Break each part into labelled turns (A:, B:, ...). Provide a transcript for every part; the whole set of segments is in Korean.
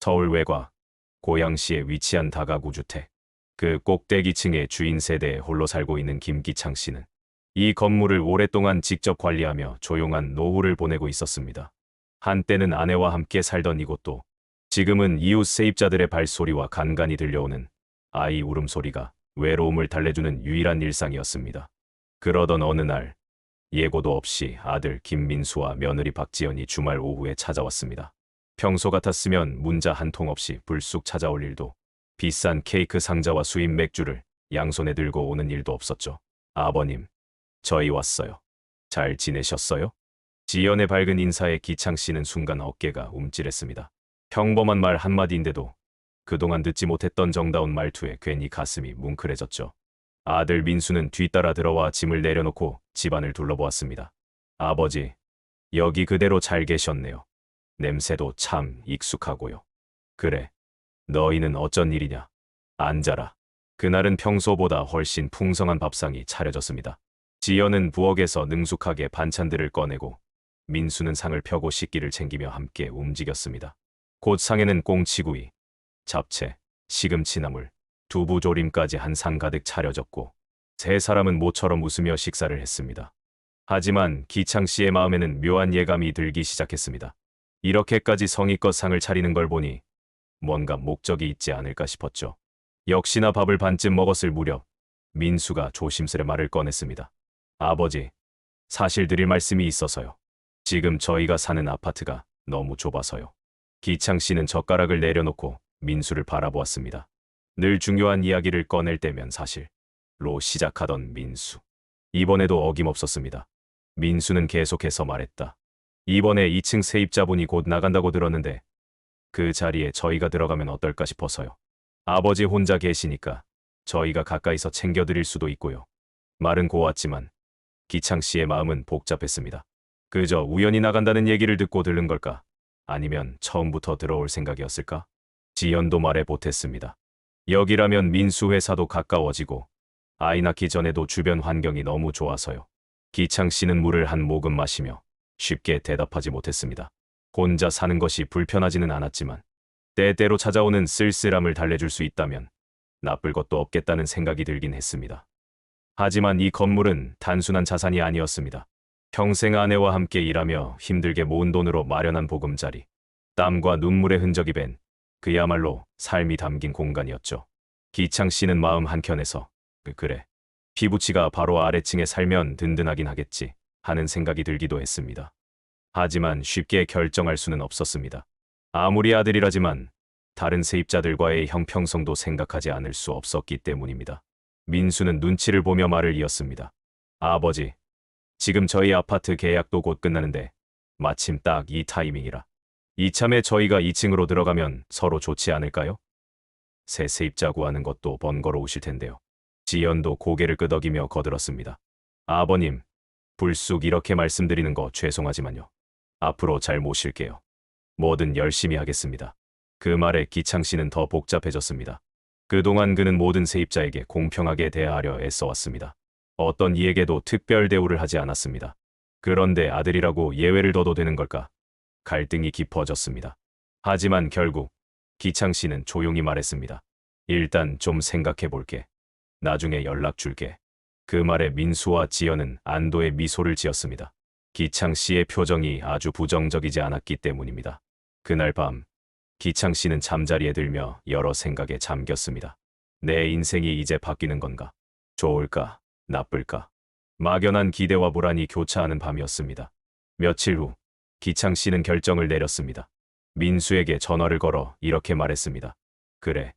A: 서울 외곽, 고양시에 위치한 다가구 주택. 그 꼭대기층의 주인 세대에 홀로 살고 있는 김기창 씨는 이 건물을 오랫동안 직접 관리하며 조용한 노후를 보내고 있었습니다. 한때는 아내와 함께 살던 이곳도 지금은 이웃 세입자들의 발소리와 간간이 들려오는 아이 울음소리가 외로움을 달래주는 유일한 일상이었습니다. 그러던 어느 날 예고도 없이 아들 김민수와 며느리 박지연이 주말 오후에 찾아왔습니다. 평소 같았으면 문자 한 통 없이 불쑥 찾아올 일도, 비싼 케이크 상자와 수입 맥주를 양손에 들고 오는 일도 없었죠. 아버님, 저희 왔어요. 잘 지내셨어요? 지연의 밝은 인사에 기창 씨는 순간 어깨가 움찔했습니다. 평범한 말 한마디인데도 그동안 듣지 못했던 정다운 말투에 괜히 가슴이 뭉클해졌죠. 아들 민수는 뒤따라 들어와 짐을 내려놓고 집안을 둘러보았습니다. 아버지, 여기 그대로 잘 계셨네요. 냄새도 참 익숙하고요. 그래, 너희는 어쩐 일이냐? 앉아라. 그날은 평소보다 훨씬 풍성한 밥상이 차려졌습니다. 지연은 부엌에서 능숙하게 반찬들을 꺼내고 민수는 상을 펴고 식기를 챙기며 함께 움직였습니다. 곧 상에는 꽁치구이, 잡채, 시금치나물, 두부조림까지 한 상 가득 차려졌고 세 사람은 모처럼 웃으며 식사를 했습니다. 하지만 기창 씨의 마음에는 묘한 예감이 들기 시작했습니다. 이렇게까지 성의껏 상을 차리는 걸 보니 뭔가 목적이 있지 않을까 싶었죠. 역시나 밥을 반쯤 먹었을 무렵 민수가 조심스레 말을 꺼냈습니다. 아버지, 사실 드릴 말씀이 있어서요. 지금 저희가 사는 아파트가 너무 좁아서요. 기창 씨는 젓가락을 내려놓고 민수를 바라보았습니다. 늘 중요한 이야기를 꺼낼 때면 사실로 시작하던 민수. 이번에도 어김없었습니다. 민수는 계속해서 말했다. 이번에 2층 세입자분이 곧 나간다고 들었는데 그 자리에 저희가 들어가면 어떨까 싶어서요. 아버지 혼자 계시니까 저희가 가까이서 챙겨드릴 수도 있고요. 말은 고왔지만 기창 씨의 마음은 복잡했습니다. 그저 우연히 나간다는 얘기를 듣고 들른 걸까? 아니면 처음부터 들어올 생각이었을까? 지연도 말해 보탰습니다. 여기라면 민수 회사도 가까워지고 아이 낳기 전에도 주변 환경이 너무 좋아서요. 기창 씨는 물을 한 모금 마시며 쉽게 대답하지 못했습니다. 혼자 사는 것이 불편하지는 않았지만 때때로 찾아오는 쓸쓸함을 달래줄 수 있다면 나쁠 것도 없겠다는 생각이 들긴 했습니다. 하지만 이 건물은 단순한 자산이 아니었습니다. 평생 아내와 함께 일하며 힘들게 모은 돈으로 마련한 보금자리, 땀과 눈물의 흔적이 밴 그야말로 삶이 담긴 공간이었죠. 기창 씨는 마음 한켠에서 그래, 피부치가 바로 아래층에 살면 든든하긴 하겠지 하는 생각이 들기도 했습니다. 하지만 쉽게 결정할 수는 없었습니다. 아무리 아들이라지만 다른 세입자들과의 형평성도 생각하지 않을 수 없었기 때문입니다. 민수는 눈치를 보며 말을 이었습니다. 아버지, 지금 저희 아파트 계약도 곧 끝나는데 마침 딱 이 타이밍이라 이참에 저희가 2층으로 들어가면 서로 좋지 않을까요? 새 세입자 구하는 것도 번거로우실 텐데요. 지연도 고개를 끄덕이며 거들었습니다. 아버님, 불쑥 이렇게 말씀드리는 거 죄송하지만요. 앞으로 잘 모실게요. 뭐든 열심히 하겠습니다. 그 말에 기창 씨는 더 복잡해졌습니다. 그동안 그는 모든 세입자에게 공평하게 대하려 애써왔습니다. 어떤 이에게도 특별 대우를 하지 않았습니다. 그런데 아들이라고 예외를 둬도 되는 걸까? 갈등이 깊어졌습니다. 하지만 결국 기창 씨는 조용히 말했습니다. 일단 좀 생각해 볼게. 나중에 연락 줄게. 그 말에 민수와 지연은 안도의 미소를 지었습니다. 기창 씨의 표정이 아주 부정적이지 않았기 때문입니다. 그날 밤 기창 씨는 잠자리에 들며 여러 생각에 잠겼습니다. 내 인생이 이제 바뀌는 건가? 좋을까? 나쁠까? 막연한 기대와 불안이 교차하는 밤이었습니다. 며칠 후 기창 씨는 결정을 내렸습니다. 민수에게 전화를 걸어 이렇게 말했습니다. 그래,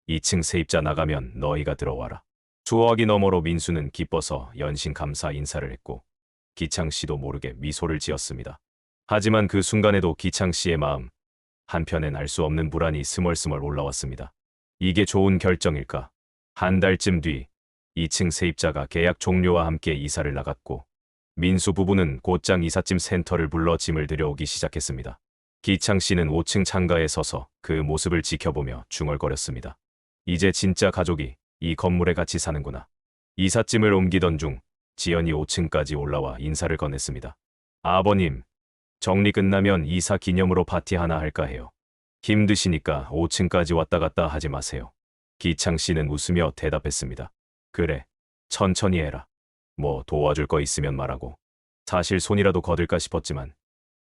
A: 2층 세입자 나가면 너희가 들어와라. 수화기 너머로 민수는 기뻐서 연신 감사 인사를 했고 기창 씨도 모르게 미소를 지었습니다. 하지만 그 순간에도 기창 씨의 마음 한편엔 알 수 없는 불안이 스멀스멀 올라왔습니다. 이게 좋은 결정일까? 한 달쯤 뒤 2층 세입자가 계약 종료와 함께 이사를 나갔고 민수 부부는 곧장 이삿짐 센터를 불러 짐을 들여오기 시작했습니다. 기창 씨는 5층 창가에 서서 그 모습을 지켜보며 중얼거렸습니다. 이제 진짜 가족이 이 건물에 같이 사는구나. 이삿짐을 옮기던 중 지연이 5층까지 올라와 인사를 건넸습니다. 아버님, 정리 끝나면 이사 기념으로 파티 하나 할까 해요. 힘드시니까 5층까지 왔다 갔다 하지 마세요. 기창 씨는 웃으며 대답했습니다. 그래, 천천히 해라. 뭐 도와줄 거 있으면 말하고. 사실 손이라도 거들까 싶었지만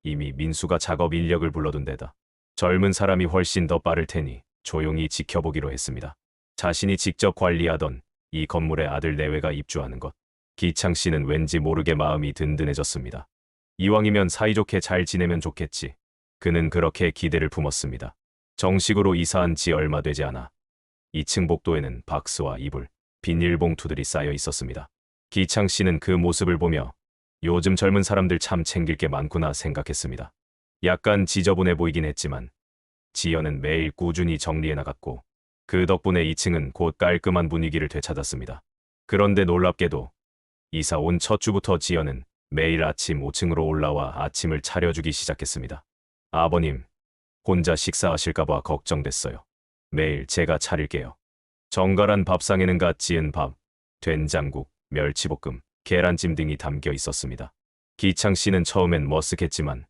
A: 이미 민수가 작업 인력을 불러둔 데다 젊은 사람이 훨씬 더 빠를 테니 조용히 지켜보기로 했습니다. 자신이 직접 관리하던 이 건물의 아들 내외가 입주하는 것. 기창 씨는 왠지 모르게 마음이 든든해졌습니다. 이왕이면 사이좋게 잘 지내면 좋겠지. 그는 그렇게 기대를 품었습니다. 정식으로 이사한 지 얼마 되지 않아 2층 복도에는 박스와 이불, 비닐봉투들이 쌓여 있었습니다. 기창 씨는 그 모습을 보며 요즘 젊은 사람들 참 챙길 게 많구나 생각했습니다. 약간 지저분해 보이긴 했지만 지연은 매일 꾸준히 정리해 나갔고 그 덕분에 2층은 곧 깔끔한 분위기를 되찾았습니다. 그런데 놀랍게도 이사 온 첫 주부터 지연은 매일 아침 5층으로 올라와 아침을 차려주기 시작했습니다. 아버님, 혼자 식사하실까봐 걱정됐어요. 매일 제가 차릴게요. 정갈한 밥상에는 갓 지은 밥, 된장국, 멸치볶음, 계란찜 등이 담겨 있었습니다. 기창 씨는 처음엔 머쓱했지만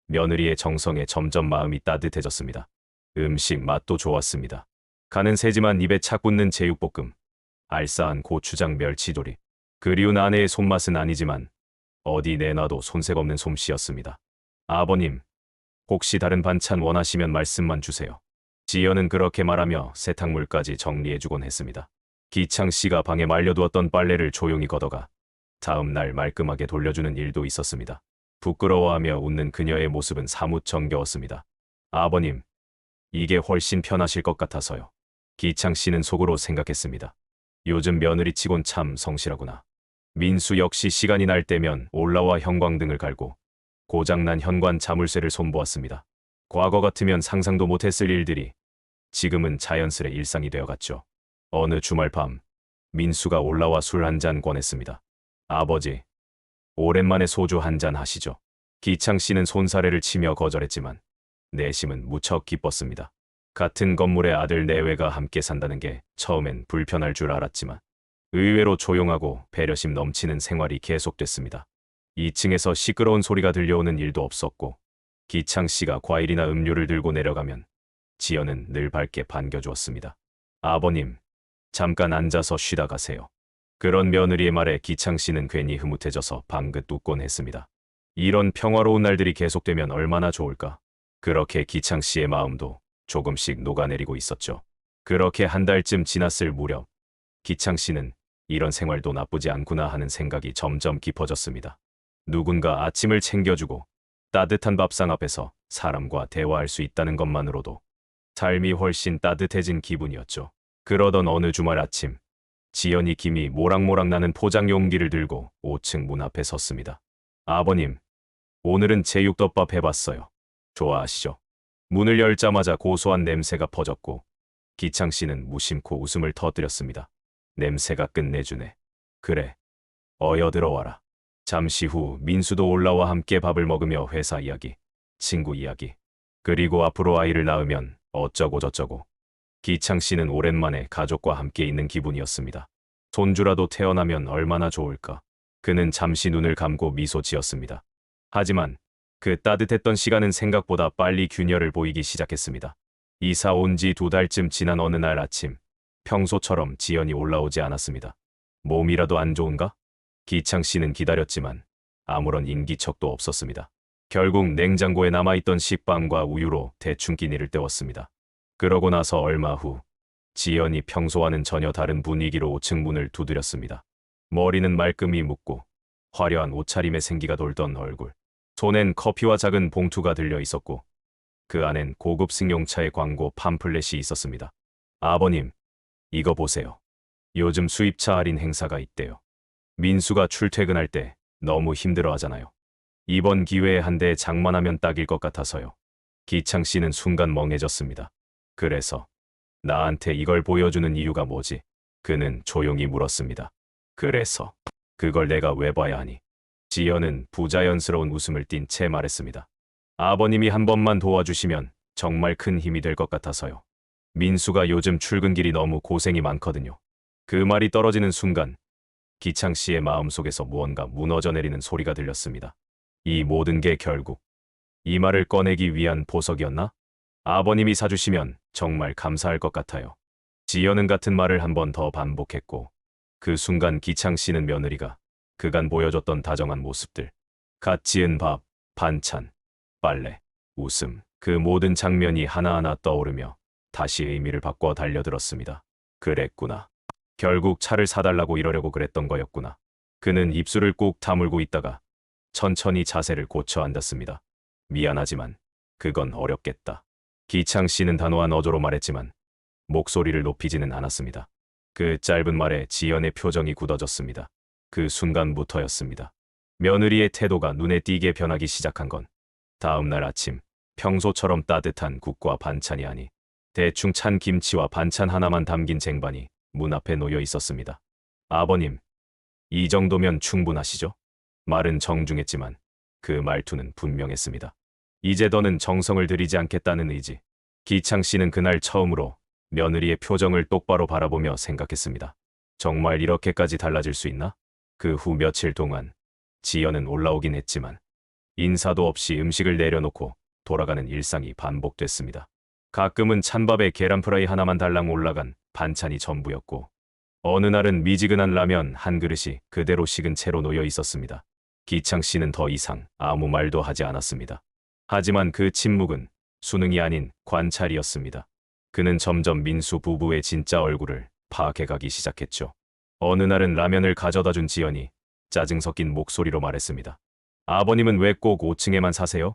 A: 며느리의 정성에 점점 마음이 따뜻해졌습니다. 음식 맛도 좋았습니다. 간은 세지만 입에 착 붙는 제육볶음, 알싸한 고추장 멸치조리. 그리운 아내의 손맛은 아니지만 어디 내놔도 손색 없는 솜씨였습니다. 아버님, 혹시 다른 반찬 원하시면 말씀만 주세요. 지연은 그렇게 말하며 세탁물까지 정리해주곤 했습니다. 기창 씨가 방에 말려두었던 빨래를 조용히 걷어가 다음 날 말끔하게 돌려주는 일도 있었습니다. 부끄러워하며 웃는 그녀의 모습은 사뭇 정겨웠습니다. 아버님, 이게 훨씬 편하실 것 같아서요. 기창 씨는 속으로 생각했습니다. 요즘 며느리 치곤 참 성실하구나. 민수 역시 시간이 날 때면 올라와 형광등을 갈고 고장난 현관 자물쇠를 손보았습니다. 과거 같으면 상상도 못했을 일들이 지금은 자연스레 일상이 되어갔죠. 어느 주말 밤 민수가 올라와 술 한 잔 권했습니다. 아버지, 오랜만에 소주 한 잔 하시죠. 기창 씨는 손사래를 치며 거절했지만 내심은 무척 기뻤습니다. 같은 건물의 아들 내외가 함께 산다는 게 처음엔 불편할 줄 알았지만 의외로 조용하고 배려심 넘치는 생활이 계속됐습니다. 2층에서 시끄러운 소리가 들려오는 일도 없었고 기창 씨가 과일이나 음료를 들고 내려가면 지연은 늘 밝게 반겨주었습니다. 아버님, 잠깐 앉아서 쉬다 가세요. 그런 며느리의 말에 기창 씨는 괜히 흐뭇해져서 방긋 웃곤 했습니다. 이런 평화로운 날들이 계속되면 얼마나 좋을까. 그렇게 기창 씨의 마음도 조금씩 녹아내리고 있었죠. 그렇게 한 달쯤 지났을 무렵 기창 씨는 이런 생활도 나쁘지 않구나 하는 생각이 점점 깊어졌습니다. 누군가 아침을 챙겨주고 따뜻한 밥상 앞에서 사람과 대화할 수 있다는 것만으로도 삶이 훨씬 따뜻해진 기분이었죠. 그러던 어느 주말 아침, 지연이 김이 모락모락 나는 포장 용기를 들고 5층 문 앞에 섰습니다. 아버님, 오늘은 제육덮밥 해봤어요. 좋아하시죠? 문을 열자마자 고소한 냄새가 퍼졌고 기창 씨는 무심코 웃음을 터뜨렸습니다. 냄새가 끝내주네. 그래, 어여 들어와라. 잠시 후 민수도 올라와 함께 밥을 먹으며 회사 이야기, 친구 이야기, 그리고 앞으로 아이를 낳으면 어쩌고 저쩌고. 기창 씨는 오랜만에 가족과 함께 있는 기분이었습니다. 손주라도 태어나면 얼마나 좋을까. 그는 잠시 눈을 감고 미소 지었습니다. 하지만 그 따뜻했던 시간은 생각보다 빨리 균열을 보이기 시작했습니다. 이사 온 지 2달쯤 지난 어느 날 아침, 평소처럼 지연이 올라오지 않았습니다. 몸이라도 안 좋은가? 기창 씨는 기다렸지만 아무런 인기척도 없었습니다. 결국 냉장고에 남아있던 식빵과 우유로 대충 끼니를 때웠습니다. 그러고 나서 얼마 후 지연이 평소와는 전혀 다른 분위기로 5층 문을 두드렸습니다. 머리는 말끔히 묶고 화려한 옷차림에 생기가 돌던 얼굴. 손엔 커피와 작은 봉투가 들려 있었고 그 안엔 고급 승용차의 광고 팜플렛이 있었습니다. 아버님, 이거 보세요. 요즘 수입차 할인 행사가 있대요. 민수가 출퇴근할 때 너무 힘들어하잖아요. 이번 기회에 한 대 장만하면 딱일 것 같아서요. 기창 씨는 순간 멍해졌습니다. 그래서 나한테 이걸 보여주는 이유가 뭐지? 그는 조용히 물었습니다. 그래서 그걸 내가 왜 봐야 하니? 지연은 부자연스러운 웃음을 띤 채 말했습니다. 아버님이 한 번만 도와주시면 정말 큰 힘이 될 것 같아서요. 민수가 요즘 출근길이 너무 고생이 많거든요. 그 말이 떨어지는 순간 기창 씨의 마음속에서 무언가 무너져 내리는 소리가 들렸습니다. 이 모든 게 결국 이 말을 꺼내기 위한 보석이었나? 아버님이 사주시면 정말 감사할 것 같아요. 지연은 같은 말을 한 번 더 반복했고, 그 순간 기창 씨는 며느리가 그간 보여줬던 다정한 모습들, 갓 지은 밥, 반찬, 빨래, 웃음, 그 모든 장면이 하나하나 떠오르며 다시 의미를 바꿔 달려들었습니다. 그랬구나. 결국 차를 사달라고 이러려고 그랬던 거였구나. 그는 입술을 꾹 다물고 있다가 천천히 자세를 고쳐 앉았습니다. 미안하지만 그건 어렵겠다. 기창 씨는 단호한 어조로 말했지만 목소리를 높이지는 않았습니다. 그 짧은 말에 지연의 표정이 굳어졌습니다. 그 순간부터였습니다. 며느리의 태도가 눈에 띄게 변하기 시작한 건 다음 날 아침, 평소처럼 따뜻한 국과 반찬이 아니 대충 찬 김치와 반찬 하나만 담긴 쟁반이 문 앞에 놓여 있었습니다. 아버님, 이 정도면 충분하시죠? 말은 정중했지만 그 말투는 분명했습니다. 이제 더는 정성을 들이지 않겠다는 의지. 기창 씨는 그날 처음으로 며느리의 표정을 똑바로 바라보며 생각했습니다. 정말 이렇게까지 달라질 수 있나? 그 후 며칠 동안 지연은 올라오긴 했지만 인사도 없이 음식을 내려놓고 돌아가는 일상이 반복됐습니다. 가끔은 찬밥에 계란 프라이 하나만 달랑 올라간 반찬이 전부였고, 어느 날은 미지근한 라면 한 그릇이 그대로 식은 채로 놓여 있었습니다. 기창 씨는 더 이상 아무 말도 하지 않았습니다. 하지만 그 침묵은 수능이 아닌 관찰이었습니다. 그는 점점 민수 부부의 진짜 얼굴을 파악해가기 시작했죠. 어느 날은 라면을 가져다 준 지연이 짜증 섞인 목소리로 말했습니다. 아버님은 왜 꼭 5층에만 사세요?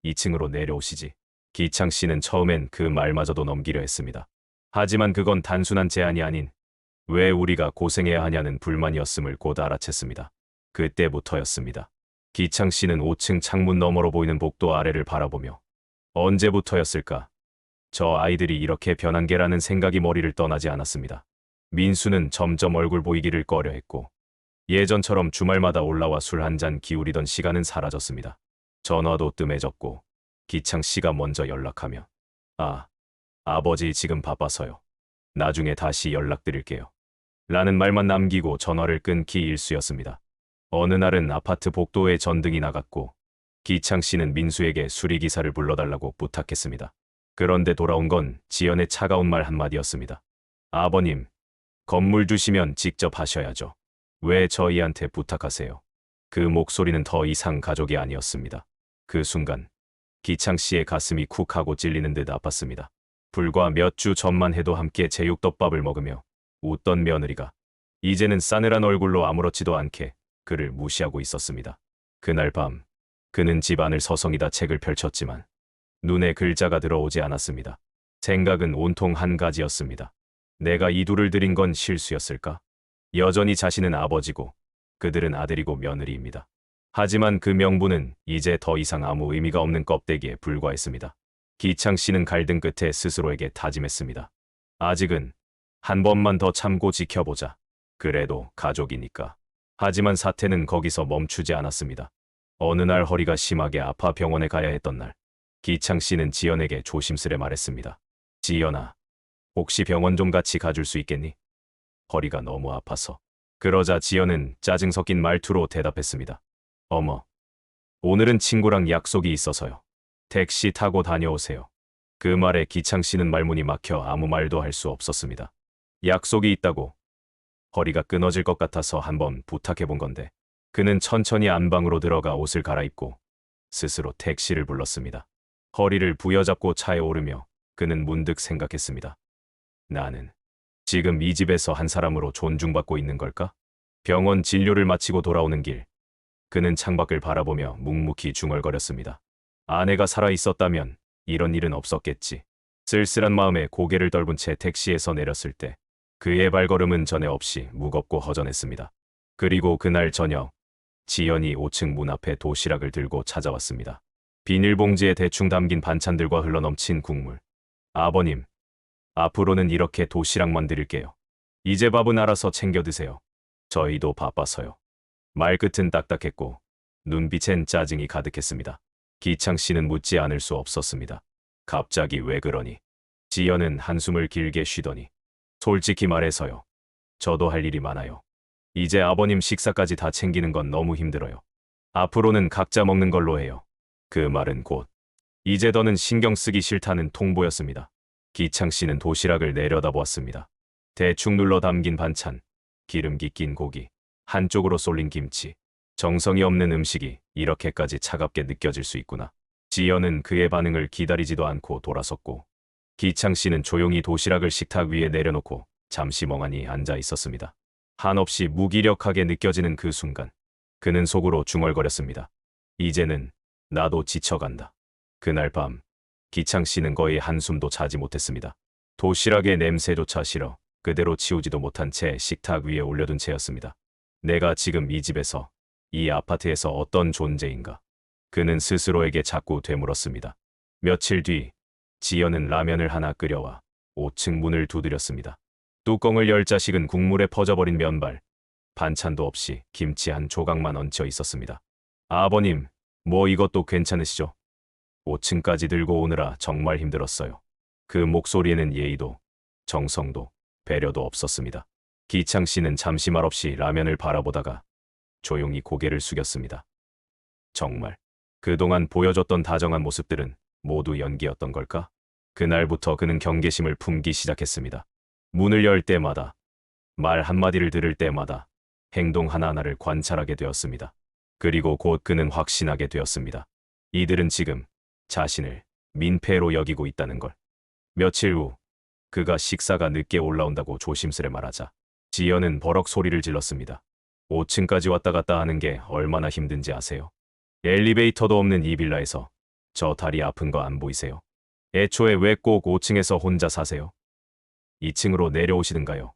A: 2층으로 내려오시지. 기창 씨는 처음엔 그 말마저도 넘기려 했습니다. 하지만 그건 단순한 제안이 아닌 왜 우리가 고생해야 하냐는 불만이었음을 곧 알아챘습니다. 그때부터였습니다. 기창 씨는 5층 창문 너머로 보이는 복도 아래를 바라보며 언제부터였을까? 저 아이들이 이렇게 변한 게라는 생각이 머리를 떠나지 않았습니다. 민수는 점점 얼굴 보이기를 꺼려했고 예전처럼 주말마다 올라와 술 한 잔 기울이던 시간은 사라졌습니다. 전화도 뜸해졌고 기창 씨가 먼저 연락하며 아버지 지금 바빠서요. 나중에 다시 연락드릴게요. 라는 말만 남기고 전화를 끊기 일쑤였습니다. 어느 날은 아파트 복도에 전등이 나갔고 기창 씨는 민수에게 수리기사를 불러달라고 부탁했습니다. 그런데 돌아온 건 지연의 차가운 말 한마디였습니다. 아버님, 건물 주시면 직접 하셔야죠. 왜 저희한테 부탁하세요? 그 목소리는 더 이상 가족이 아니었습니다. 그 순간 기창 씨의 가슴이 쿡 하고 찔리는 듯 아팠습니다. 불과 몇 주 전만 해도 함께 제육덮밥을 먹으며 웃던 며느리가 이제는 싸늘한 얼굴로 아무렇지도 않게 그를 무시하고 있었습니다. 그날 밤 그는 집안을 서성이다 책을 펼쳤지만 눈에 글자가 들어오지 않았습니다. 생각은 온통 한 가지였습니다. 내가 이 둘을 들인 건 실수였을까? 여전히 자신은 아버지고 그들은 아들이고 며느리입니다. 하지만 그 명분은 이제 더 이상 아무 의미가 없는 껍데기에 불과했습니다. 기창 씨는 갈등 끝에 스스로에게 다짐했습니다. 아직은 한 번만 더 참고 지켜보자. 그래도 가족이니까. 하지만 사태는 거기서 멈추지 않았습니다. 어느 날 허리가 심하게 아파 병원에 가야 했던 날, 기창 씨는 지연에게 조심스레 말했습니다. 지연아, 혹시 병원 좀 같이 가줄 수 있겠니? 허리가 너무 아파서. 그러자 지연은 짜증 섞인 말투로 대답했습니다. 어머, 오늘은 친구랑 약속이 있어서요. 택시 타고 다녀오세요. 그 말에 기창 씨는 말문이 막혀 아무 말도 할 수 없었습니다. 약속이 있다고? 허리가 끊어질 것 같아서 한번 부탁해 본 건데. 그는 천천히 안방으로 들어가 옷을 갈아입고 스스로 택시를 불렀습니다. 허리를 부여잡고 차에 오르며 그는 문득 생각했습니다. 나는 지금 이 집에서 한 사람으로 존중받고 있는 걸까? 병원 진료를 마치고 돌아오는 길, 그는 창밖을 바라보며 묵묵히 중얼거렸습니다. 아내가 살아있었다면 이런 일은 없었겠지. 쓸쓸한 마음에 고개를 떨군 채 택시에서 내렸을 때 그의 발걸음은 전에 없이 무겁고 허전했습니다. 그리고 그날 저녁, 지연이 5층 문 앞에 도시락을 들고 찾아왔습니다. 비닐봉지에 대충 담긴 반찬들과 흘러넘친 국물. 아버님, 앞으로는 이렇게 도시락만 드릴게요. 이제 밥은 알아서 챙겨 드세요. 저희도 바빠서요. 말끝은 딱딱했고 눈빛엔 짜증이 가득했습니다. 기창 씨는 묻지 않을 수 없었습니다. 갑자기 왜 그러니? 지연은 한숨을 길게 쉬더니 솔직히 말해서요. 저도 할 일이 많아요. 이제 아버님 식사까지 다 챙기는 건 너무 힘들어요. 앞으로는 각자 먹는 걸로 해요. 그 말은 곧 이제 더는 신경 쓰기 싫다는 통보였습니다. 기창 씨는 도시락을 내려다보았습니다. 대충 눌러 담긴 반찬, 기름기 낀 고기, 한쪽으로 쏠린 김치. 정성이 없는 음식이 이렇게까지 차갑게 느껴질 수 있구나. 지연은 그의 반응을 기다리지도 않고 돌아섰고, 기창 씨는 조용히 도시락을 식탁 위에 내려놓고 잠시 멍하니 앉아 있었습니다. 한없이 무기력하게 느껴지는 그 순간, 그는 속으로 중얼거렸습니다. 이제는 나도 지쳐간다. 그날 밤, 기창 씨는 거의 한숨도 자지 못했습니다. 도시락의 냄새조차 싫어 그대로 치우지도 못한 채 식탁 위에 올려둔 채였습니다. 내가 지금 이 집에서, 이 아파트에서 어떤 존재인가? 그는 스스로에게 자꾸 되물었습니다. 며칠 뒤, 지연은 라면을 하나 끓여와 5층 문을 두드렸습니다. 뚜껑을 열 자식은 국물에 퍼져버린 면발, 반찬도 없이 김치 한 조각만 얹혀 있었습니다. 아버님, 뭐 이것도 괜찮으시죠? 5층까지 들고 오느라 정말 힘들었어요. 그 목소리에는 예의도, 정성도, 배려도 없었습니다. 기창 씨는 잠시 말없이 라면을 바라보다가 조용히 고개를 숙였습니다. 정말 그동안 보여줬던 다정한 모습들은 모두 연기였던 걸까? 그날부터 그는 경계심을 품기 시작했습니다. 문을 열 때마다, 말 한마디를 들을 때마다 행동 하나하나를 관찰하게 되었습니다. 그리고 곧 그는 확신하게 되었습니다. 이들은 지금 자신을 민폐로 여기고 있다는 걸. 며칠 후, 그가 식사가 늦게 올라온다고 조심스레 말하자 지연은 버럭 소리를 질렀습니다. 5층까지 왔다 갔다 하는 게 얼마나 힘든지 아세요? 엘리베이터도 없는 이 빌라에서 저 다리 아픈 거 안 보이세요? 애초에 왜 꼭 5층에서 혼자 사세요? 2층으로 내려오시든가요.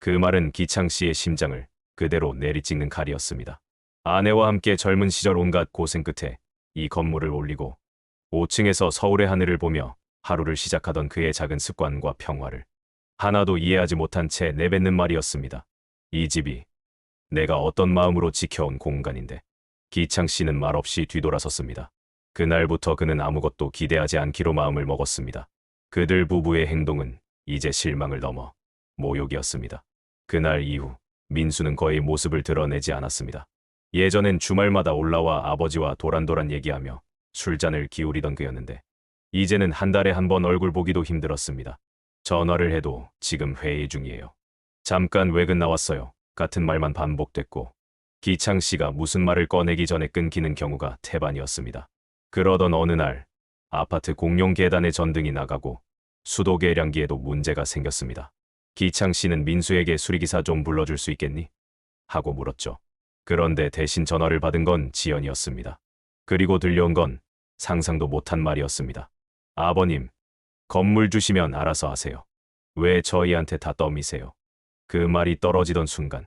A: 그 말은 기창 씨의 심장을 그대로 내리찍는 칼이었습니다. 아내와 함께 젊은 시절 온갖 고생 끝에 이 건물을 올리고 5층에서 서울의 하늘을 보며 하루를 시작하던 그의 작은 습관과 평화를 하나도 이해하지 못한 채 내뱉는 말이었습니다. 이 집이 내가 어떤 마음으로 지켜온 공간인데. 기창 씨는 말없이 뒤돌아섰습니다. 그날부터 그는 아무것도 기대하지 않기로 마음을 먹었습니다. 그들 부부의 행동은 이제 실망을 넘어 모욕이었습니다. 그날 이후 민수는 거의 모습을 드러내지 않았습니다. 예전엔 주말마다 올라와 아버지와 도란도란 얘기하며 술잔을 기울이던 그였는데 이제는 한 달에 한 번 얼굴 보기도 힘들었습니다. 전화를 해도 지금 회의 중이에요. 잠깐 외근 나왔어요. 같은 말만 반복됐고 기창 씨가 무슨 말을 꺼내기 전에 끊기는 경우가 태반이었습니다. 그러던 어느 날 아파트 공용 계단에 전등이 나가고 수도 계량기에도 문제가 생겼습니다. 기창 씨는 민수에게 수리기사 좀 불러줄 수 있겠니? 하고 물었죠. 그런데 대신 전화를 받은 건 지연이었습니다. 그리고 들려온 건 상상도 못한 말이었습니다. 아버님, 건물 주시면 알아서 하세요. 왜 저희한테 다 떠미세요? 그 말이 떨어지던 순간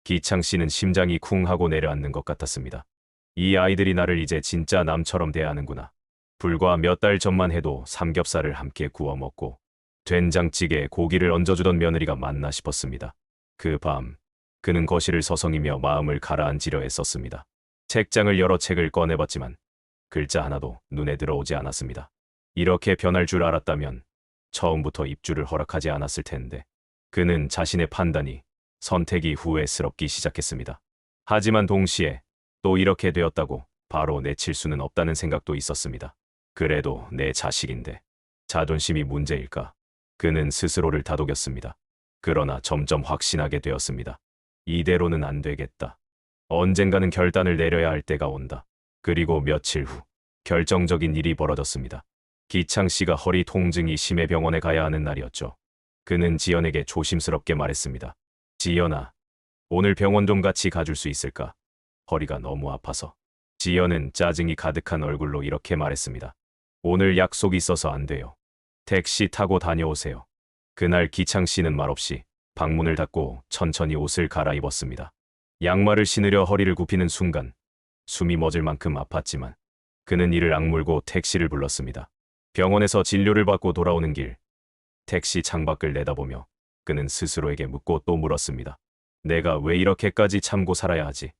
A: 기창 씨는 심장이 쿵 하고 내려앉는 것 같았습니다. 이 아이들이 나를 이제 진짜 남처럼 대하는구나. 불과 몇 달 전만 해도 삼겹살을 함께 구워 먹고 된장찌개에 고기를 얹어주던 며느리가 맞나 싶었습니다. 그 밤, 그는 거실을 서성이며 마음을 가라앉히려 애썼습니다. 책장을 열어 책을 꺼내봤지만 글자 하나도 눈에 들어오지 않았습니다. 이렇게 변할 줄 알았다면 처음부터 입주를 허락하지 않았을 텐데. 그는 자신의 판단이, 선택이 후회스럽기 시작했습니다. 하지만 동시에 또 이렇게 되었다고 바로 내칠 수는 없다는 생각도 있었습니다. 그래도 내 자식인데 자존심이 문제일까? 그는 스스로를 다독였습니다. 그러나 점점 확신하게 되었습니다. 이대로는 안 되겠다. 언젠가는 결단을 내려야 할 때가 온다. 그리고 며칠 후 결정적인 일이 벌어졌습니다. 기창 씨가 허리 통증이 심해 병원에 가야 하는 날이었죠. 그는 지연에게 조심스럽게 말했습니다. 지연아, 오늘 병원 좀 같이 가줄 수 있을까? 허리가 너무 아파서. 지연은 짜증이 가득한 얼굴로 이렇게 말했습니다. 오늘 약속이 있어서 안 돼요. 택시 타고 다녀오세요. 그날 기창 씨는 말없이 방문을 닫고 천천히 옷을 갈아입었습니다. 양말을 신으려 허리를 굽히는 순간 숨이 멎을 만큼 아팠지만 그는 이를 악물고 택시를 불렀습니다. 병원에서 진료를 받고 돌아오는 길, 택시 창밖을 내다보며 그는 스스로에게 묻고 또 물었습니다. 내가 왜 이렇게까지 참고 살아야 하지?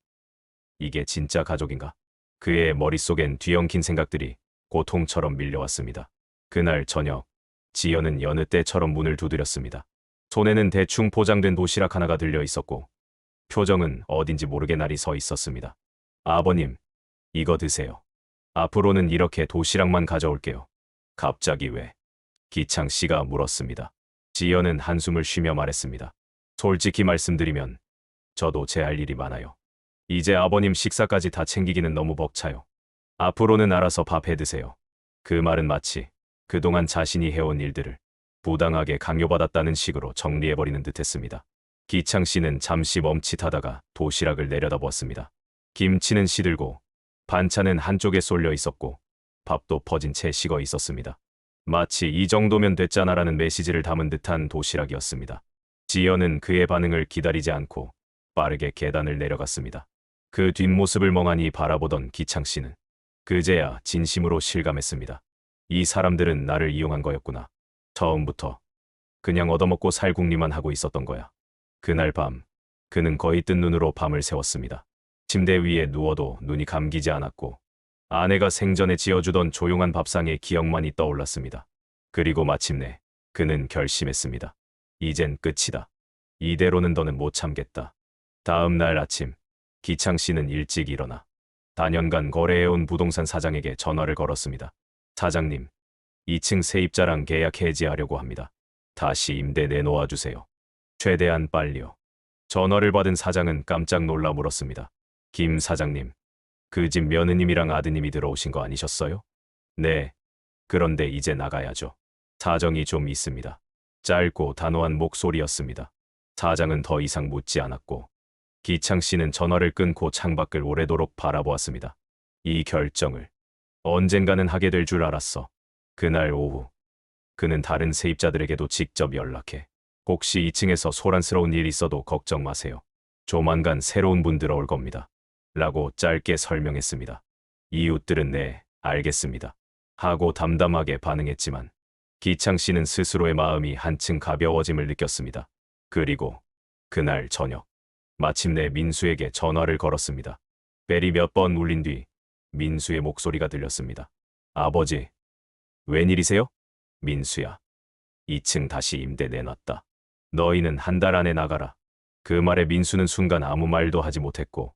A: 이게 진짜 가족인가? 그의 머릿속엔 뒤엉킨 생각들이 고통처럼 밀려왔습니다. 그날 저녁, 지연은 여느 때처럼 문을 두드렸습니다. 손에는 대충 포장된 도시락 하나가 들려 있었고 표정은 어딘지 모르게 날이 서 있었습니다. 아버님, 이거 드세요. 앞으로는 이렇게 도시락만 가져올게요. 갑자기 왜? 기창 씨가 물었습니다. 지연은 한숨을 쉬며 말했습니다. 솔직히 말씀드리면 저도 제 할 일이 많아요. 이제 아버님 식사까지 다 챙기기는 너무 벅차요. 앞으로는 알아서 밥 해 드세요. 그 말은 마치 그동안 자신이 해온 일들을 부당하게 강요받았다는 식으로 정리해버리는 듯했습니다. 기창 씨는 잠시 멈칫하다가 도시락을 내려다보았습니다. 김치는 시들고 반찬은 한쪽에 쏠려 있었고 밥도 퍼진 채 식어 있었습니다. 마치 이 정도면 됐잖아라는 메시지를 담은 듯한 도시락이었습니다. 지연은 그의 반응을 기다리지 않고 빠르게 계단을 내려갔습니다. 그 뒷모습을 멍하니 바라보던 기창 씨는 그제야 진심으로 실감했습니다. 이 사람들은 나를 이용한 거였구나. 처음부터 그냥 얻어먹고 살 궁리만 하고 있었던 거야. 그날 밤 그는 거의 뜬 눈으로 밤을 새웠습니다. 침대 위에 누워도 눈이 감기지 않았고 아내가 생전에 지어주던 조용한 밥상의 기억만이 떠올랐습니다. 그리고 마침내 그는 결심했습니다. 이젠 끝이다. 이대로는 더는 못 참겠다. 다음 날 아침 기창 씨는 일찍 일어나 다년간 거래해온 부동산 사장에게 전화를 걸었습니다. 사장님, 2층 세입자랑 계약 해지하려고 합니다. 다시 임대 내놓아 주세요. 최대한 빨리요. 전화를 받은 사장은 깜짝 놀라 물었습니다. 김 사장님, 그 집 며느님이랑 아드님이 들어오신 거 아니셨어요? 네. 그런데 이제 나가야죠. 사정이 좀 있습니다. 짧고 단호한 목소리였습니다. 사장은 더 이상 묻지 않았고 기창 씨는 전화를 끊고 창밖을 오래도록 바라보았습니다. 이 결정을 언젠가는 하게 될 줄 알았어. 그날 오후 그는 다른 세입자들에게도 직접 연락해 혹시 2층에서 소란스러운 일 있어도 걱정 마세요. 조만간 새로운 분 들어올 겁니다. 라고 짧게 설명했습니다. 이웃들은 네, 알겠습니다. 하고 담담하게 반응했지만 기창 씨는 스스로의 마음이 한층 가벼워짐을 느꼈습니다. 그리고 그날 저녁 마침내 민수에게 전화를 걸었습니다. 벨이 몇 번 울린 뒤 민수의 목소리가 들렸습니다. 아버지, 웬일이세요? 민수야, 2층 다시 임대 내놨다. 너희는 한 달 안에 나가라. 그 말에 민수는 순간 아무 말도 하지 못했고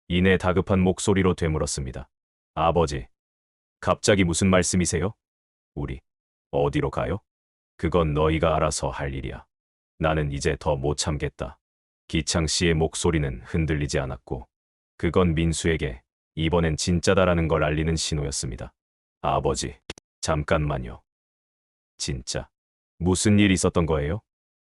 A: 이내 다급한 목소리로 되물었습니다. 아버지, 갑자기 무슨 말씀이세요? 우리 어디로 가요? 그건 너희가 알아서 할 일이야. 나는 이제 더 못 참겠다. 기창 씨의 목소리는 흔들리지 않았고 그건 민수에게 이번엔 진짜다라는 걸 알리는 신호였습니다. 아버지, 잠깐만요. 진짜 무슨 일 있었던 거예요?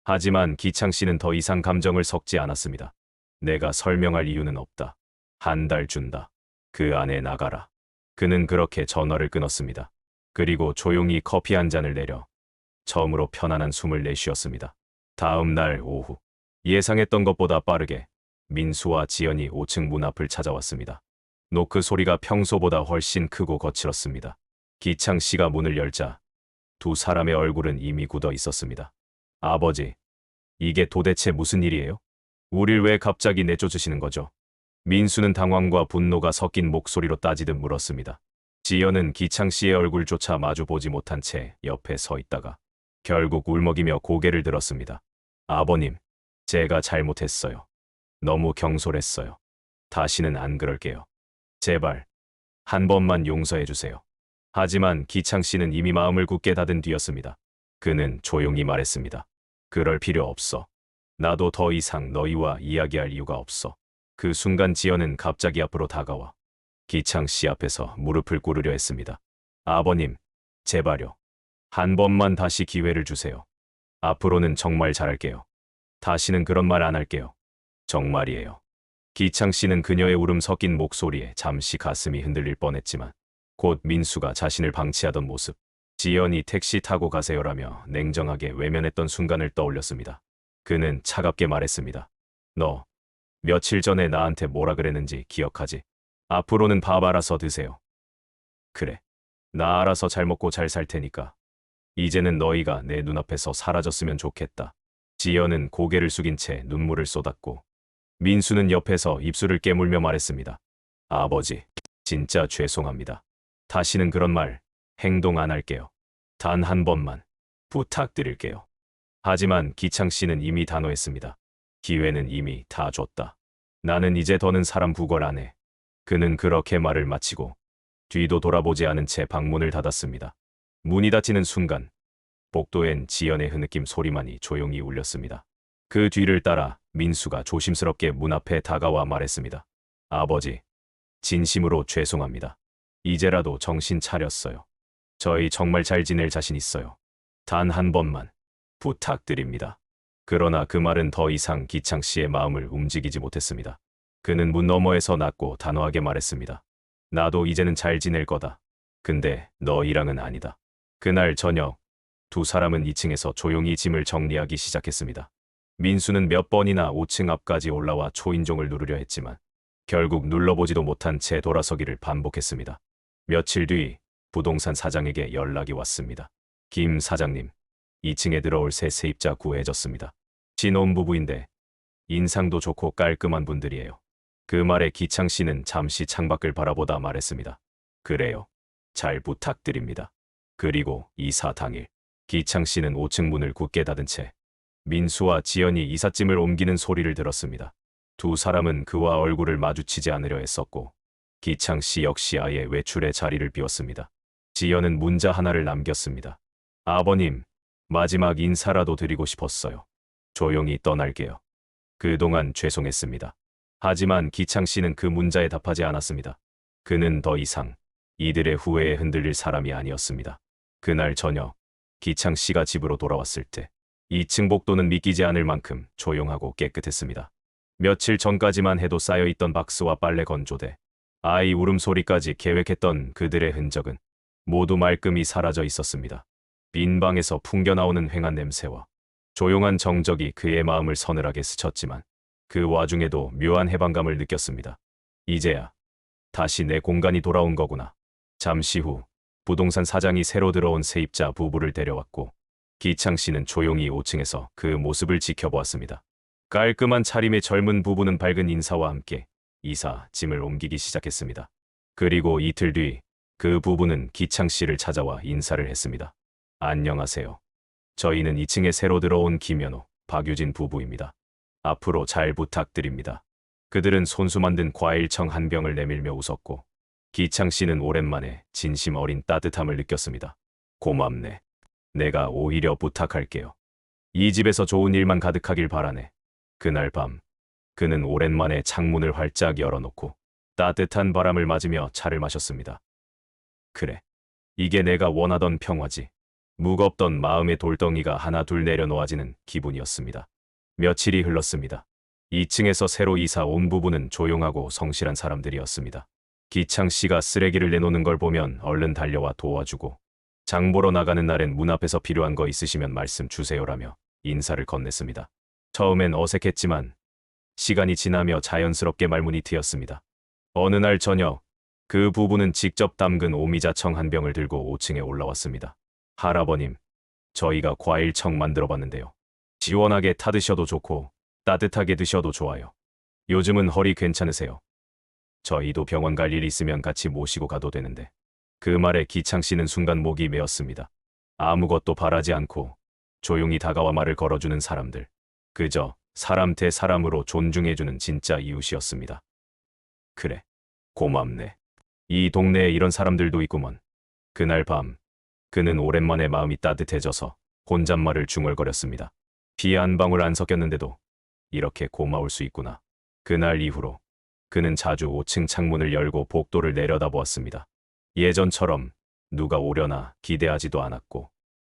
A: 하지만 기창 씨는 더 이상 감정을 섞지 않았습니다. 내가 설명할 이유는 없다. 한 달 준다. 그 안에 나가라. 그는 그렇게 전화를 끊었습니다. 그리고 조용히 커피 한 잔을 내려 처음으로 편안한 숨을 내쉬었습니다. 다음 날 오후 예상했던 것보다 빠르게 민수와 지연이 5층 문 앞을 찾아왔습니다. 노크 소리가 평소보다 훨씬 크고 거칠었습니다. 기창 씨가 문을 열자 두 사람의 얼굴은 이미 굳어 있었습니다. 아버지, 이게 도대체 무슨 일이에요? 우릴 왜 갑자기 내쫓으시는 거죠? 민수는 당황과 분노가 섞인 목소리로 따지듯 물었습니다. 지연은 기창 씨의 얼굴조차 마주보지 못한 채 옆에 서 있다가 결국 울먹이며 고개를 들었습니다. 아버님, 제가 잘못했어요. 너무 경솔했어요. 다시는 안 그럴게요. 제발 한 번만 용서해 주세요. 하지만 기창 씨는 이미 마음을 굳게 닫은 뒤였습니다. 그는 조용히 말했습니다. 그럴 필요 없어. 나도 더 이상 너희와 이야기할 이유가 없어. 그 순간 지연은 갑자기 앞으로 다가와 기창 씨 앞에서 무릎을 꿇으려 했습니다. 아버님, 제발요. 한 번만 다시 기회를 주세요. 앞으로는 정말 잘할게요. 다시는 그런 말 안 할게요. 정말이에요. 기창 씨는 그녀의 울음 섞인 목소리에 잠시 가슴이 흔들릴 뻔했지만 곧 민수가 자신을 방치하던 모습, 지연이 택시 타고 가세요라며 냉정하게 외면했던 순간을 떠올렸습니다. 그는 차갑게 말했습니다. 너 며칠 전에 나한테 뭐라 그랬는지 기억하지? 앞으로는 밥 알아서 드세요. 그래. 나 알아서 잘 먹고 잘 살 테니까. 이제는 너희가 내 눈앞에서 사라졌으면 좋겠다. 지연은 고개를 숙인 채 눈물을 쏟았고 민수는 옆에서 입술을 깨물며 말했습니다. 아버지, 진짜 죄송합니다. 다시는 그런 말, 행동 안 할게요. 단 한 번만 부탁드릴게요. 하지만 기창 씨는 이미 단호했습니다. 기회는 이미 다 줬다. 나는 이제 더는 사람 구걸 안 해. 그는 그렇게 말을 마치고 뒤도 돌아보지 않은 채 방문을 닫았습니다. 문이 닫히는 순간 복도엔 지연의 흐느낌 소리만이 조용히 울렸습니다. 그 뒤를 따라 민수가 조심스럽게 문 앞에 다가와 말했습니다. 아버지, 진심으로 죄송합니다. 이제라도 정신 차렸어요. 저희 정말 잘 지낼 자신 있어요. 단 한 번만 부탁드립니다. 그러나 그 말은 더 이상 기창 씨의 마음을 움직이지 못했습니다. 그는 문 너머에서 낮고 단호하게 말했습니다. 나도 이제는 잘 지낼 거다. 근데 너희랑은 아니다. 그날 저녁 두 사람은 2층에서 조용히 짐을 정리하기 시작했습니다. 민수는 몇 번이나 5층 앞까지 올라와 초인종을 누르려 했지만 결국 눌러보지도 못한 채 돌아서기를 반복했습니다. 며칠 뒤 부동산 사장에게 연락이 왔습니다. 김 사장님, 2층에 들어올 새 세입자 구해졌습니다. 신혼부부인데 인상도 좋고 깔끔한 분들이에요. 그 말에 기창 씨는 잠시 창밖을 바라보다 말했습니다. 그래요. 잘 부탁드립니다. 그리고 이사 당일 기창 씨는 5층 문을 굳게 닫은 채 민수와 지연이 이삿짐을 옮기는 소리를 들었습니다. 두 사람은 그와 얼굴을 마주치지 않으려 했었고 기창 씨 역시 아예 외출의 자리를 비웠습니다. 지연은 문자 하나를 남겼습니다. 아버님, 마지막 인사라도 드리고 싶었어요. 조용히 떠날게요. 그동안 죄송했습니다. 하지만 기창 씨는 그 문자에 답하지 않았습니다. 그는 더 이상 이들의 후회에 흔들릴 사람이 아니었습니다. 그날 저녁 기창 씨가 집으로 돌아왔을 때 2층 복도는 믿기지 않을 만큼 조용하고 깨끗했습니다. 며칠 전까지만 해도 쌓여있던 박스와 빨래 건조대, 아이 울음소리까지 계획했던 그들의 흔적은 모두 말끔히 사라져 있었습니다. 빈 방에서 풍겨나오는 휑한 냄새와 조용한 정적이 그의 마음을 서늘하게 스쳤지만 그 와중에도 묘한 해방감을 느꼈습니다. 이제야 다시 내 공간이 돌아온 거구나. 잠시 후 부동산 사장이 새로 들어온 세입자 부부를 데려왔고 기창 씨는 조용히 5층에서 그 모습을 지켜보았습니다. 깔끔한 차림의 젊은 부부는 밝은 인사와 함께 이사 짐을 옮기기 시작했습니다. 그리고 이틀 뒤 그 부부는 기창 씨를 찾아와 인사를 했습니다. 안녕하세요. 저희는 2층에 새로 들어온 김현우, 박유진 부부입니다. 앞으로 잘 부탁드립니다. 그들은 손수 만든 과일청 한 병을 내밀며 웃었고 기창 씨는 오랜만에 진심 어린 따뜻함을 느꼈습니다. 고맙네. 내가 오히려 부탁할게요. 이 집에서 좋은 일만 가득하길 바라네. 그날 밤 그는 오랜만에 창문을 활짝 열어놓고 따뜻한 바람을 맞으며 차를 마셨습니다. 그래, 이게 내가 원하던 평화지. 무겁던 마음의 돌덩이가 하나 둘 내려놓아지는 기분이었습니다. 며칠이 흘렀습니다. 2층에서 새로 이사 온 부부는 조용하고 성실한 사람들이었습니다. 기창 씨가 쓰레기를 내놓는 걸 보면 얼른 달려와 도와주고 장 보러 나가는 날엔 문 앞에서 필요한 거 있으시면 말씀 주세요라며 인사를 건넸습니다. 처음엔 어색했지만 시간이 지나며 자연스럽게 말문이 트였습니다. 어느 날 저녁 그 부부는 직접 담근 오미자청 한 병을 들고 5층에 올라왔습니다. 할아버님, 저희가 과일청 만들어봤는데요. 시원하게 타드셔도 좋고 따뜻하게 드셔도 좋아요. 요즘은 허리 괜찮으세요? 저희도 병원 갈 일 있으면 같이 모시고 가도 되는데. 그 말에 기창 씨는 순간 목이 메었습니다. 아무것도 바라지 않고 조용히 다가와 말을 걸어주는 사람들. 그저 사람 대 사람으로 존중해주는 진짜 이웃이었습니다. 그래, 고맙네. 이 동네에 이런 사람들도 있구먼. 그날 밤 그는 오랜만에 마음이 따뜻해져서 혼잣말을 중얼거렸습니다. 피 한 방울 안 섞였는데도 이렇게 고마울 수 있구나. 그날 이후로 그는 자주 5층 창문을 열고 복도를 내려다보았습니다. 예전처럼 누가 오려나 기대하지도 않았고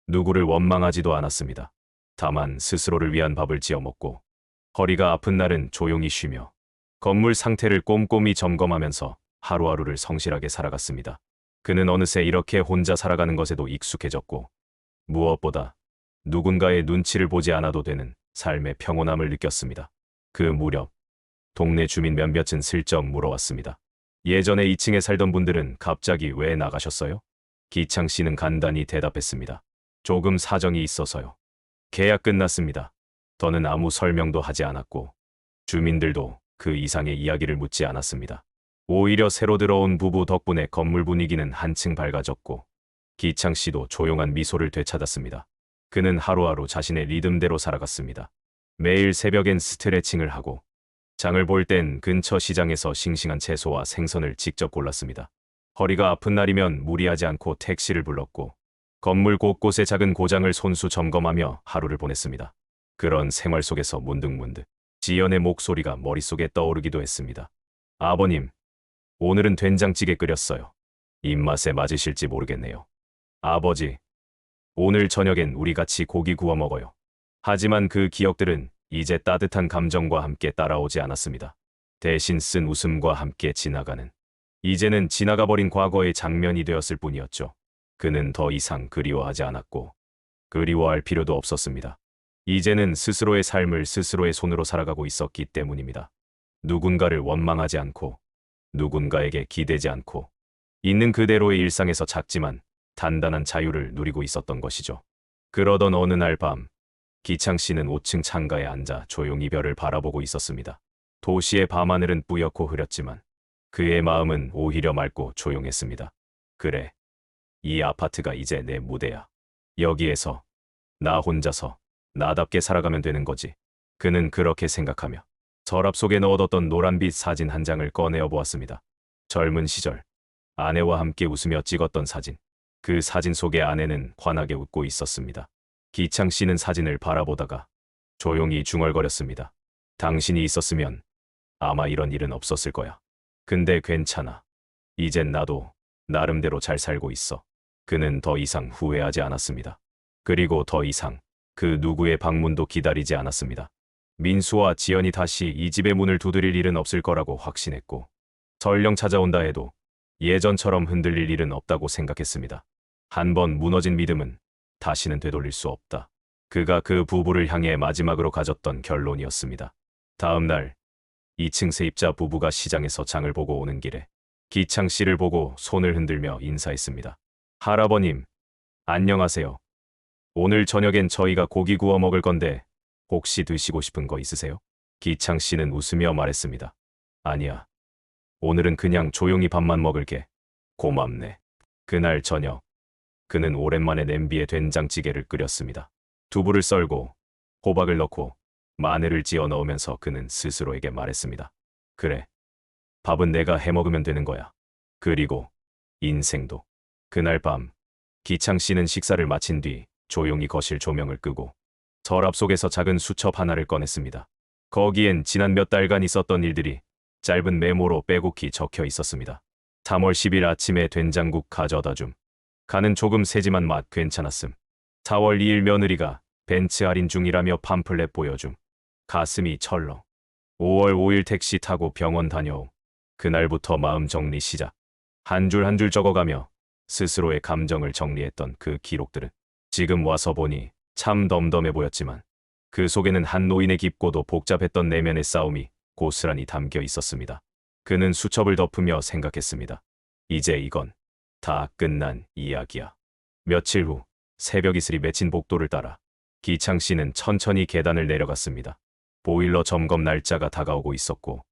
A: 누구를 원망하지도 않았습니다. 다만 스스로를 위한 밥을 지어 먹고 허리가 아픈 날은 조용히 쉬며 건물 상태를 꼼꼼히 점검하면서 하루하루를 성실하게 살아갔습니다. 그는 어느새 이렇게 혼자 살아가는 것에도 익숙해졌고 무엇보다 누군가의 눈치를 보지 않아도 되는 삶의 평온함을 느꼈습니다. 그 무렵 동네 주민 몇몇은 슬쩍 물어왔습니다. 예전에 2층에 살던 분들은 갑자기 왜 나가셨어요? 기창 씨는 간단히 대답했습니다. 조금 사정이 있어서요. 계약 끝났습니다. 더는 아무 설명도 하지 않았고 주민들도 그 이상의 이야기를 묻지 않았습니다. 오히려 새로 들어온 부부 덕분에 건물 분위기는 한층 밝아졌고 기창 씨도 조용한 미소를 되찾았습니다. 그는 하루하루 자신의 리듬대로 살아갔습니다. 매일 새벽엔 스트레칭을 하고 장을 볼 땐 근처 시장에서 싱싱한 채소와 생선을 직접 골랐습니다. 허리가 아픈 날이면 무리하지 않고 택시를 불렀고 건물 곳곳의 작은 고장을 손수 점검하며 하루를 보냈습니다. 그런 생활 속에서 문득문득 지연의 목소리가 머릿속에 떠오르기도 했습니다. 아버님, 오늘은 된장찌개 끓였어요. 입맛에 맞으실지 모르겠네요. 아버지, 오늘 저녁엔 우리 같이 고기 구워 먹어요. 하지만 그 기억들은 이제 따뜻한 감정과 함께 따라오지 않았습니다. 대신 쓴 웃음과 함께 지나가는, 이제는 지나가버린 과거의 장면이 되었을 뿐이었죠. 그는 더 이상 그리워하지 않았고 그리워할 필요도 없었습니다. 이제는 스스로의 삶을 스스로의 손으로 살아가고 있었기 때문입니다. 누군가를 원망하지 않고 누군가에게 기대지 않고 있는 그대로의 일상에서 작지만 단단한 자유를 누리고 있었던 것이죠. 그러던 어느 날 밤, 기창 씨는 5층 창가에 앉아 조용히 별을 바라보고 있었습니다. 도시의 밤하늘은 뿌옇고 흐렸지만 그의 마음은 오히려 맑고 조용했습니다. 그래, 이 아파트가 이제 내 무대야. 여기에서 나 혼자서 나답게 살아가면 되는 거지. 그는 그렇게 생각하며 서랍 속에 넣어뒀던 노란빛 사진 한 장을 꺼내어 보았습니다. 젊은 시절 아내와 함께 웃으며 찍었던 사진. 그 사진 속의 아내는 환하게 웃고 있었습니다. 기창 씨는 사진을 바라보다가 조용히 중얼거렸습니다. 당신이 있었으면 아마 이런 일은 없었을 거야. 근데 괜찮아. 이젠 나도 나름대로 잘 살고 있어. 그는 더 이상 후회하지 않았습니다. 그리고 더 이상 그 누구의 방문도 기다리지 않았습니다. 민수와 지연이 다시 이 집의 문을 두드릴 일은 없을 거라고 확신했고 설령 찾아온다 해도 예전처럼 흔들릴 일은 없다고 생각했습니다. 한번 무너진 믿음은 다시는 되돌릴 수 없다. 그가 그 부부를 향해 마지막으로 가졌던 결론이었습니다. 다음 날 2층 세입자 부부가 시장에서 장을 보고 오는 길에 기창 씨를 보고 손을 흔들며 인사했습니다. 할아버님, 안녕하세요. 오늘 저녁엔 저희가 고기 구워 먹을 건데 혹시 드시고 싶은 거 있으세요? 기창 씨는 웃으며 말했습니다. 아니야. 오늘은 그냥 조용히 밥만 먹을게. 고맙네. 그날 저녁, 그는 오랜만에 냄비에 된장찌개를 끓였습니다. 두부를 썰고 호박을 넣고 마늘을 찌어 넣으면서 그는 스스로에게 말했습니다. 그래, 밥은 내가 해 먹으면 되는 거야. 그리고 인생도. 그날 밤, 기창 씨는 식사를 마친 뒤 조용히 거실 조명을 끄고 서랍 속에서 작은 수첩 하나를 꺼냈습니다. 거기엔 지난 몇 달간 있었던 일들이 짧은 메모로 빼곡히 적혀 있었습니다. 3월 10일 아침에 된장국 가져다 줌. 간은 조금 세지만 맛 괜찮았음. 4월 2일 며느리가 벤츠 할인 중이라며 팜플렛 보여줌. 가슴이 철렁. 5월 5일 택시 타고 병원 다녀오. 그날부터 마음 정리 시작. 한 줄 한 줄 적어가며 스스로의 감정을 정리했던 그 기록들은 지금 와서 보니 참 덤덤해 보였지만 그 속에는 한 노인의 깊고도 복잡했던 내면의 싸움이 고스란히 담겨 있었습니다. 그는 수첩을 덮으며 생각했습니다. 이제 이건 다 끝난 이야기야. 며칠 후 새벽 이슬이 맺힌 복도를 따라 기창 씨는 천천히 계단을 내려갔습니다. 보일러 점검 날짜가 다가오고 있었고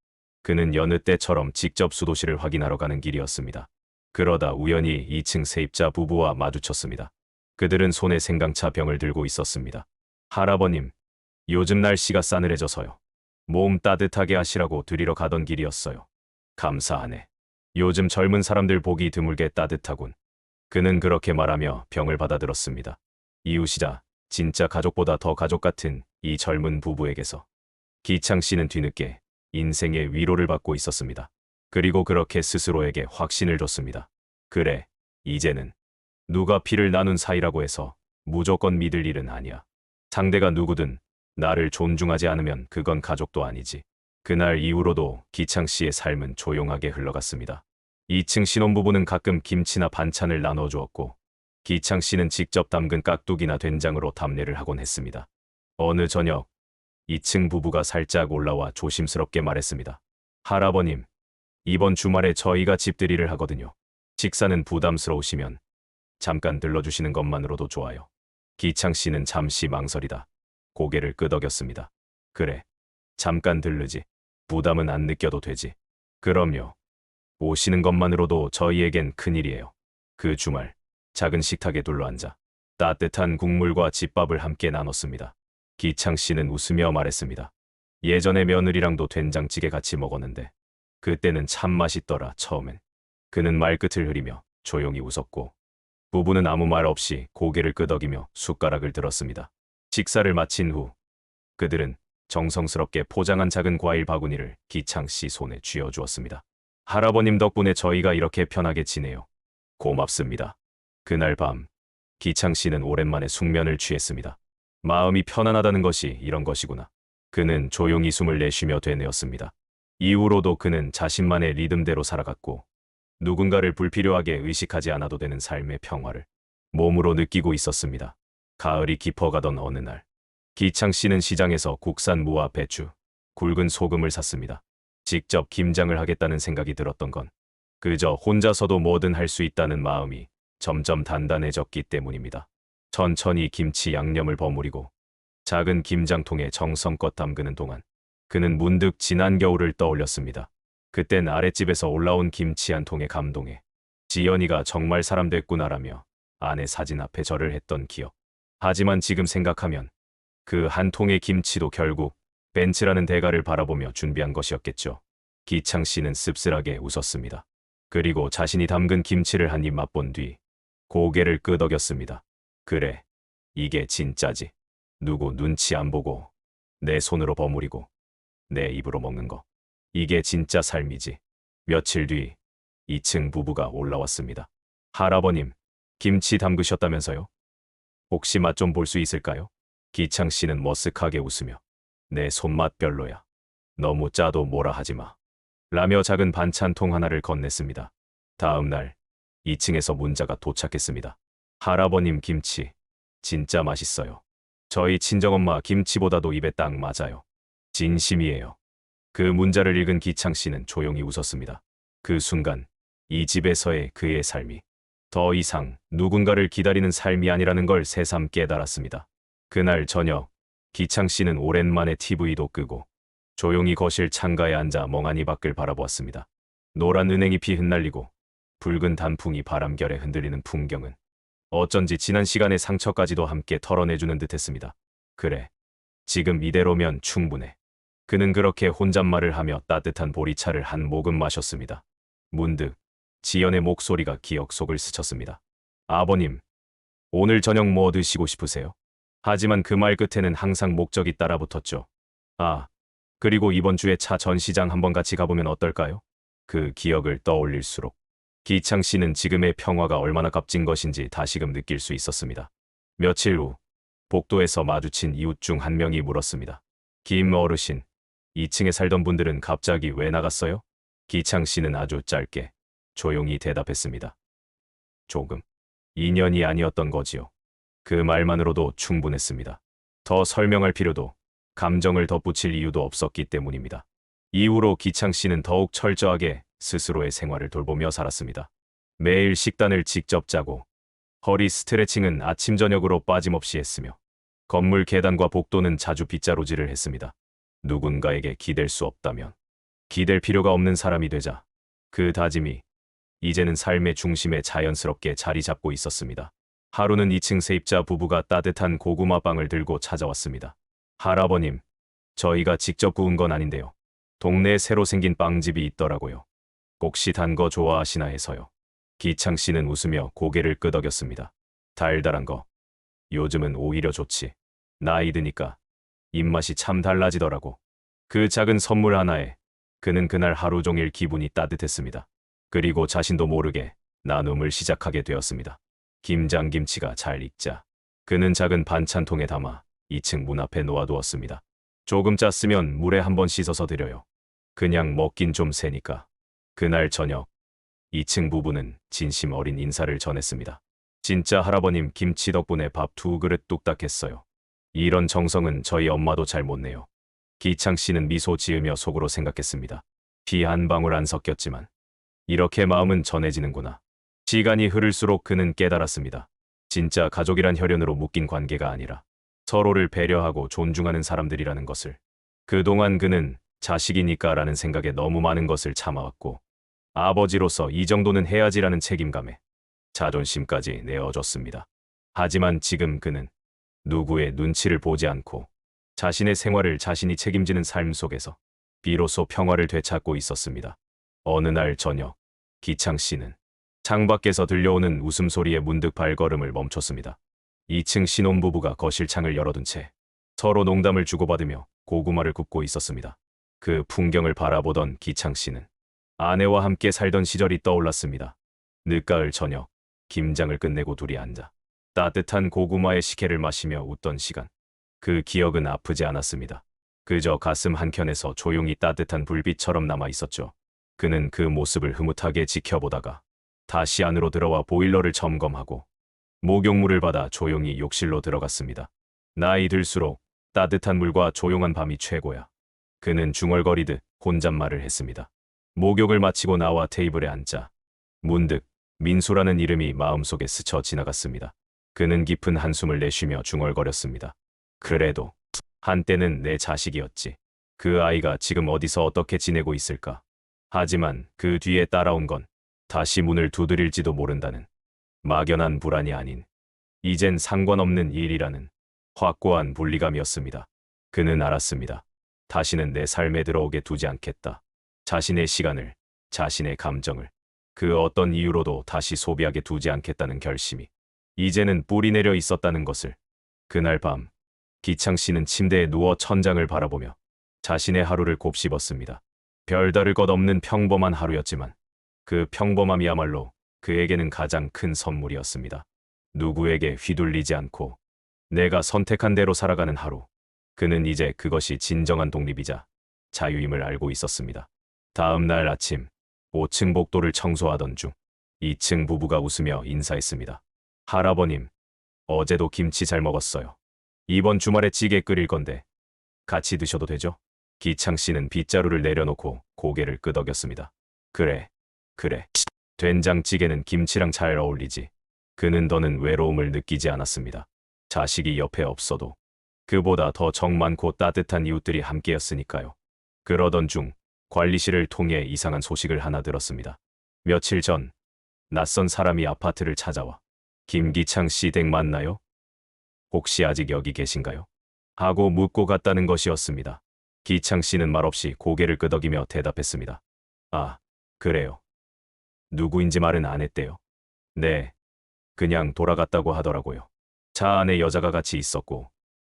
A: 그는 여느 때처럼 직접 수도실을 확인하러 가는 길이었습니다. 그러다 우연히 2층 세입자 부부와 마주쳤습니다. 그들은 손에 생강차 병을 들고 있었습니다. 할아버님, 요즘 날씨가 싸늘해져서요. 몸 따뜻하게 하시라고 드리러 가던 길이었어요. 감사하네. 요즘 젊은 사람들 보기 드물게 따뜻하군. 그는 그렇게 말하며 병을 받아들었습니다. 이웃이자 진짜 가족보다 더 가족 같은 이 젊은 부부에게서 기창 씨는 뒤늦게 인생의 위로를 받고 있었습니다. 그리고 그렇게 스스로에게 확신을 줬습니다. 그래, 이제는 누가 피를 나눈 사이라고 해서 무조건 믿을 일은 아니야. 상대가 누구든 나를 존중하지 않으면 그건 가족도 아니지. 그날 이후로도 기창 씨의 삶은 조용하게 흘러갔습니다. 2층 신혼부부는 가끔 김치나 반찬을 나눠주었고 기창 씨는 직접 담근 깍두기나 된장으로 답례를 하곤 했습니다. 어느 저녁 2층 부부가 살짝 올라와 조심스럽게 말했습니다. 할아버님, 이번 주말에 저희가 집들이를 하거든요. 식사는 부담스러우시면 잠깐 들러주시는 것만으로도 좋아요. 기창 씨는 잠시 망설이다 고개를 끄덕였습니다. 그래, 잠깐 들르지. 부담은 안 느껴도 되지. 그럼요. 오시는 것만으로도 저희에겐 큰일이에요. 그 주말 작은 식탁에 둘러앉아 따뜻한 국물과 집밥을 함께 나눴습니다. 기창 씨는 웃으며 말했습니다. 예전에 며느리랑도 된장찌개 같이 먹었는데 그때는 참 맛있더라. 처음엔 그는 말끝을 흐리며 조용히 웃었고 부부는 아무 말 없이 고개를 끄덕이며 숟가락을 들었습니다. 식사를 마친 후 그들은 정성스럽게 포장한 작은 과일 바구니를 기창 씨 손에 쥐어주었습니다. 할아버님 덕분에 저희가 이렇게 편하게 지내요. 고맙습니다. 그날 밤 기창 씨는 오랜만에 숙면을 취했습니다. 마음이 편안하다는 것이 이런 것이구나. 그는 조용히 숨을 내쉬며 되뇌었습니다. 이후로도 그는 자신만의 리듬대로 살아갔고 누군가를 불필요하게 의식하지 않아도 되는 삶의 평화를 몸으로 느끼고 있었습니다. 가을이 깊어가던 어느 날 기창 씨는 시장에서 국산 무와 배추, 굵은 소금을 샀습니다. 직접 김장을 하겠다는 생각이 들었던 건 그저 혼자서도 뭐든 할 수 있다는 마음이 점점 단단해졌기 때문입니다. 천천히 김치 양념을 버무리고 작은 김장통에 정성껏 담그는 동안 그는 문득 지난 겨울을 떠올렸습니다. 그땐 아랫집에서 올라온 김치 한 통에 감동해 지연이가 정말 사람 됐구나라며 아내 사진 앞에 절을 했던 기억. 하지만 지금 생각하면 그 한 통의 김치도 결국 벤츠라는 대가를 바라보며 준비한 것이었겠죠. 기창 씨는 씁쓸하게 웃었습니다. 그리고 자신이 담근 김치를 한 입 맛본 뒤 고개를 끄덕였습니다. 그래, 이게 진짜지. 누구 눈치 안 보고 내 손으로 버무리고 내 입으로 먹는 거. 이게 진짜 삶이지. 며칠 뒤 2층 부부가 올라왔습니다. 할아버님, 김치 담그셨다면서요? 혹시 맛 좀 볼 수 있을까요? 기창 씨는 머쓱하게 웃으며 내 손맛 별로야. 너무 짜도 뭐라 하지 마. 라며 작은 반찬통 하나를 건넸습니다. 다음 날 2층에서 문자가 도착했습니다. 할아버님 김치 진짜 맛있어요. 저희 친정엄마 김치보다도 입에 딱 맞아요. 진심이에요. 그 문자를 읽은 기창 씨는 조용히 웃었습니다. 그 순간 이 집에서의 그의 삶이 더 이상 누군가를 기다리는 삶이 아니라는 걸 새삼 깨달았습니다. 그날 저녁 기창 씨는 오랜만에 TV도 끄고 조용히 거실 창가에 앉아 멍하니 밖을 바라보았습니다. 노란 은행잎이 흩날리고 붉은 단풍이 바람결에 흔들리는 풍경은 어쩐지 지난 시간의 상처까지도 함께 털어내주는 듯했습니다. 그래, 지금 이대로면 충분해. 그는 그렇게 혼잣말을 하며 따뜻한 보리차를 한 모금 마셨습니다. 문득 지연의 목소리가 기억 속을 스쳤습니다. 아버님, 오늘 저녁 뭐 드시고 싶으세요? 하지만 그 말 끝에는 항상 목적이 따라붙었죠. 아, 그리고 이번 주에 차 전시장 한번 같이 가보면 어떨까요? 그 기억을 떠올릴수록 기창 씨는 지금의 평화가 얼마나 값진 것인지 다시금 느낄 수 있었습니다. 며칠 후 복도에서 마주친 이웃 중 한 명이 물었습니다. 김 어르신, 2층에 살던 분들은 갑자기 왜 나갔어요? 기창 씨는 아주 짧게 조용히 대답했습니다. 조금 2년이 아니었던 거지요. 그 말만으로도 충분했습니다. 더 설명할 필요도 감정을 덧붙일 이유도 없었기 때문입니다. 이후로 기창 씨는 더욱 철저하게 스스로의 생활을 돌보며 살았습니다. 매일 식단을 직접 짜고 허리 스트레칭은 아침 저녁으로 빠짐없이 했으며 건물 계단과 복도는 자주 빗자루질을 했습니다. 누군가에게 기댈 수 없다면 기댈 필요가 없는 사람이 되자 그 다짐이 이제는 삶의 중심에 자연스럽게 자리 잡고 있었습니다. 하루는 2층 세입자 부부가 따뜻한 고구마 빵을 들고 찾아왔습니다. 할아버님, 저희가 직접 구운 건 아닌데요. 동네에 새로 생긴 빵집이 있더라고요. 혹시 단 거 좋아하시나 해서요. 기창 씨는 웃으며 고개를 끄덕였습니다. 달달한 거. 요즘은 오히려 좋지. 나이 드니까 입맛이 참 달라지더라고. 그 작은 선물 하나에 그는 그날 하루 종일 기분이 따뜻했습니다. 그리고 자신도 모르게 나눔을 시작하게 되었습니다. 김장김치가 잘 익자 그는 작은 반찬통에 담아 2층 문 앞에 놓아두었습니다. 조금 짰으면 물에 한번 씻어서 드려요. 그냥 먹긴 좀 세니까. 그날 저녁 2층 부부는 진심 어린 인사를 전했습니다. 진짜 할아버님 김치 덕분에 밥 2그릇 뚝딱 했어요. 이런 정성은 저희 엄마도 잘 못 내요. 기창 씨는 미소 지으며 속으로 생각했습니다. 피 한 방울 안 섞였지만 이렇게 마음은 전해지는구나. 시간이 흐를수록 그는 깨달았습니다. 진짜 가족이란 혈연으로 묶인 관계가 아니라 서로를 배려하고 존중하는 사람들이라는 것을. 그동안 그는 자식이니까라는 생각에 너무 많은 것을 참아왔고 아버지로서 이 정도는 해야지라는 책임감에 자존심까지 내어줬습니다. 하지만 지금 그는 누구의 눈치를 보지 않고 자신의 생활을 자신이 책임지는 삶 속에서 비로소 평화를 되찾고 있었습니다. 어느 날 저녁 기창 씨는 창밖에서 들려오는 웃음소리에 문득 발걸음을 멈췄습니다. 2층 신혼부부가 거실 창을 열어둔 채 서로 농담을 주고받으며 고구마를 굽고 있었습니다. 그 풍경을 바라보던 기창 씨는 아내와 함께 살던 시절이 떠올랐습니다. 늦가을 저녁, 김장을 끝내고 둘이 앉아 따뜻한 고구마의 식혜를 마시며 웃던 시간. 그 기억은 아프지 않았습니다. 그저 가슴 한켠에서 조용히 따뜻한 불빛처럼 남아 있었죠. 그는 그 모습을 흐뭇하게 지켜보다가 다시 안으로 들어와 보일러를 점검하고 목욕물을 받아 조용히 욕실로 들어갔습니다. 나이 들수록 따뜻한 물과 조용한 밤이 최고야. 그는 중얼거리듯 혼잣말을 했습니다. 목욕을 마치고 나와 테이블에 앉자 문득 민수라는 이름이 마음속에 스쳐 지나갔습니다. 그는 깊은 한숨을 내쉬며 중얼거렸습니다. 그래도 한때는 내 자식이었지. 그 아이가 지금 어디서 어떻게 지내고 있을까? 하지만 그 뒤에 따라온 건 다시 문을 두드릴지도 모른다는 막연한 불안이 아닌 이젠 상관없는 일이라는 확고한 분리감이었습니다. 그는 알았습니다. 다시는 내 삶에 들어오게 두지 않겠다. 자신의 시간을, 자신의 감정을 그 어떤 이유로도 다시 소비하게 두지 않겠다는 결심이 이제는 뿌리 내려 있었다는 것을. 그날 밤 기창 씨는 침대에 누워 천장을 바라보며 자신의 하루를 곱씹었습니다. 별다를 것 없는 평범한 하루였지만 그 평범함이야말로 그에게는 가장 큰 선물이었습니다. 누구에게 휘둘리지 않고 내가 선택한 대로 살아가는 하루. 그는 이제 그것이 진정한 독립이자 자유임을 알고 있었습니다. 다음 날 아침 5층 복도를 청소하던 중 2층 부부가 웃으며 인사했습니다. 할아버님, 어제도 김치 잘 먹었어요. 이번 주말에 찌개 끓일 건데 같이 드셔도 되죠? 기창 씨는 빗자루를 내려놓고 고개를 끄덕였습니다. 그래. 된장찌개는 김치랑 잘 어울리지. 그는 더는 외로움을 느끼지 않았습니다. 자식이 옆에 없어도 그보다 더 정 많고 따뜻한 이웃들이 함께였으니까요. 그러던 중 관리실을 통해 이상한 소식을 하나 들었습니다. 며칠 전 낯선 사람이 아파트를 찾아와 김기창 씨 댁 맞나요? 혹시 아직 여기 계신가요? 하고 묻고 갔다는 것이었습니다. 기창 씨는 말없이 고개를 끄덕이며 대답했습니다. 아, 그래요. 누구인지 말은 안 했대요. 네, 그냥 돌아갔다고 하더라고요. 차 안에 여자가 같이 있었고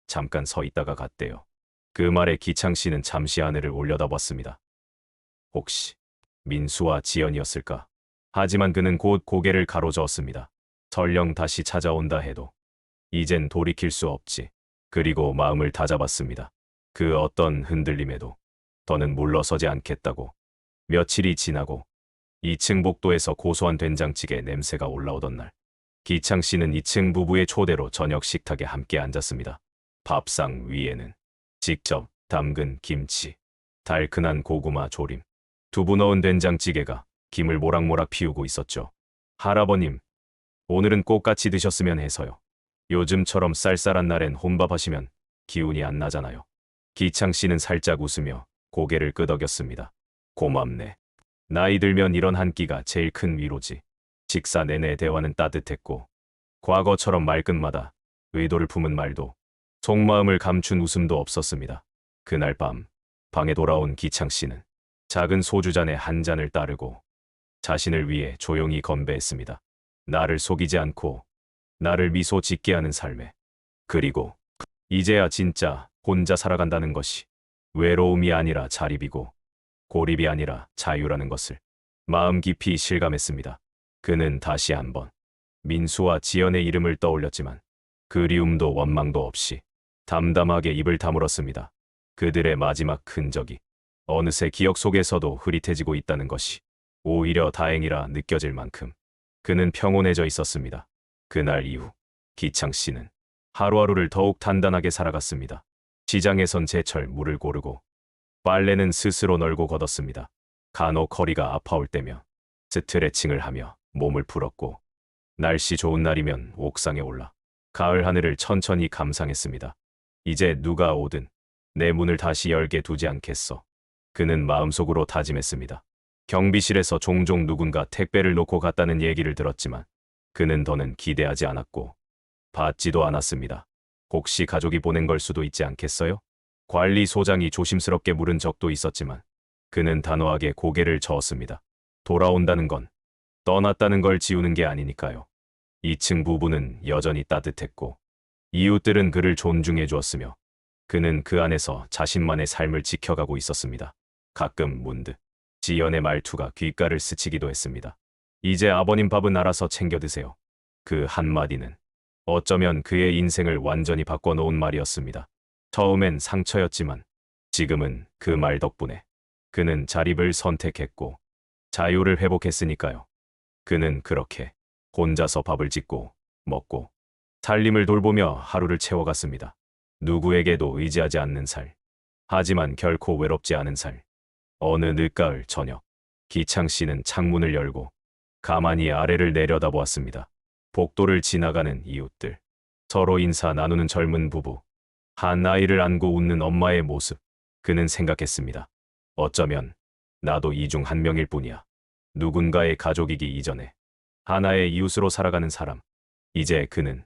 A: 잠깐 서 있다가 갔대요. 그 말에 기창 씨는 잠시 하늘을 올려다봤습니다. 혹시 민수와 지연이었을까? 하지만 그는 곧 고개를 가로저었습니다. 설령 다시 찾아온다 해도 이젠 돌이킬 수 없지. 그리고 마음을 다잡았습니다. 그 어떤 흔들림에도 더는 물러서지 않겠다고. 며칠이 지나고 2층 복도에서 고소한 된장찌개 냄새가 올라오던 날, 기창 씨는 2층 부부의 초대로 저녁 식탁에 함께 앉았습니다. 밥상 위에는 직접 담근 김치, 달큰한 고구마 조림, 두부 넣은 된장찌개가 김을 모락모락 피우고 있었죠. 할아버님, 오늘은 꼭 같이 드셨으면 해서요. 요즘처럼 쌀쌀한 날엔 혼밥하시면 기운이 안 나잖아요. 기창 씨는 살짝 웃으며 고개를 끄덕였습니다. 고맙네. 나이 들면 이런 한 끼가 제일 큰 위로지. 식사 내내 대화는 따뜻했고 과거처럼 말끝마다 의도를 품은 말도 속마음을 감춘 웃음도 없었습니다. 그날 밤 방에 돌아온 기창 씨는 작은 소주잔에 한 잔을 따르고 자신을 위해 조용히 건배했습니다. 나를 속이지 않고 나를 미소 짓게 하는 삶에, 그리고 이제야 진짜 혼자 살아간다는 것이 외로움이 아니라 자립이고 고립이 아니라 자유라는 것을 마음 깊이 실감했습니다. 그는 다시 한번 민수와 지연의 이름을 떠올렸지만 그리움도 원망도 없이 담담하게 입을 다물었습니다. 그들의 마지막 흔적이 어느새 기억 속에서도 흐릿해지고 있다는 것이 오히려 다행이라 느껴질 만큼 그는 평온해져 있었습니다. 그날 이후 기창 씨는 하루하루를 더욱 단단하게 살아갔습니다. 시장에선 제철 물을 고르고 빨래는 스스로 널고 걷었습니다. 간혹 허리가 아파올 때면 스트레칭을 하며 몸을 풀었고 날씨 좋은 날이면 옥상에 올라 가을 하늘을 천천히 감상했습니다. 이제 누가 오든 내 문을 다시 열게 두지 않겠어. 그는 마음속으로 다짐했습니다. 경비실에서 종종 누군가 택배를 놓고 갔다는 얘기를 들었지만 그는 더는 기대하지 않았고 받지도 않았습니다. 혹시 가족이 보낸 걸 수도 있지 않겠어요? 관리소장이 조심스럽게 물은 적도 있었지만 그는 단호하게 고개를 저었습니다. 돌아온다는 건 떠났다는 걸 지우는 게 아니니까요. 2층 부부는 여전히 따뜻했고 이웃들은 그를 존중해 주었으며 그는 그 안에서 자신만의 삶을 지켜가고 있었습니다. 가끔 문득 지연의 말투가 귓가를 스치기도 했습니다. 이제 아버님 밥은 알아서 챙겨 드세요. 그 한마디는 어쩌면 그의 인생을 완전히 바꿔놓은 말이었습니다. 처음엔 상처였지만 지금은 그 말 덕분에 그는 자립을 선택했고 자유를 회복했으니까요. 그는 그렇게 혼자서 밥을 짓고 먹고 살림을 돌보며 하루를 채워갔습니다. 누구에게도 의지하지 않는 살. 하지만 결코 외롭지 않은 살. 어느 늦가을 저녁, 기창 씨는 창문을 열고 가만히 아래를 내려다보았습니다. 복도를 지나가는 이웃들, 서로 인사 나누는 젊은 부부, 한 아이를 안고 웃는 엄마의 모습. 그는 생각했습니다. 어쩌면 나도 이 중 한 명일 뿐이야. 누군가의 가족이기 이전에 하나의 이웃으로 살아가는 사람. 이제 그는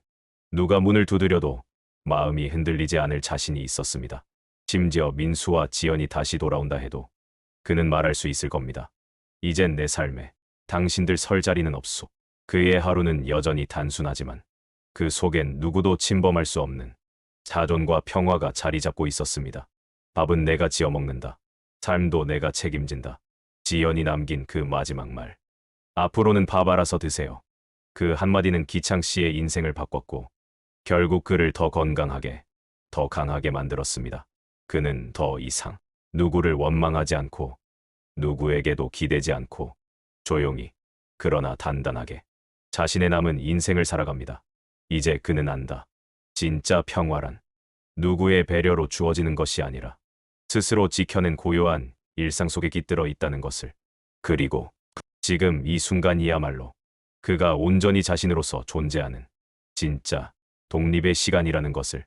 A: 누가 문을 두드려도 마음이 흔들리지 않을 자신이 있었습니다. 심지어 민수와 지연이 다시 돌아온다 해도 그는 말할 수 있을 겁니다. 이젠 내 삶에 당신들 설 자리는 없소. 그의 하루는 여전히 단순하지만 그 속엔 누구도 침범할 수 없는 자존과 평화가 자리 잡고 있었습니다. 밥은 내가 지어 먹는다. 삶도 내가 책임진다. 지연이 남긴 그 마지막 말. 앞으로는 밥 알아서 드세요. 그 한마디는 기창 씨의 인생을 바꿨고 결국 그를 더 건강하게, 더 강하게 만들었습니다. 그는 더 이상 누구를 원망하지 않고 누구에게도 기대지 않고 조용히 그러나 단단하게 자신의 남은 인생을 살아갑니다. 이제 그는 안다. 진짜 평화란 누구의 배려로 주어지는 것이 아니라 스스로 지켜낸 고요한 일상 속에 깃들어 있다는 것을. 그리고 지금 이 순간이야말로 그가 온전히 자신으로서 존재하는 진짜 독립의 시간이라는 것을.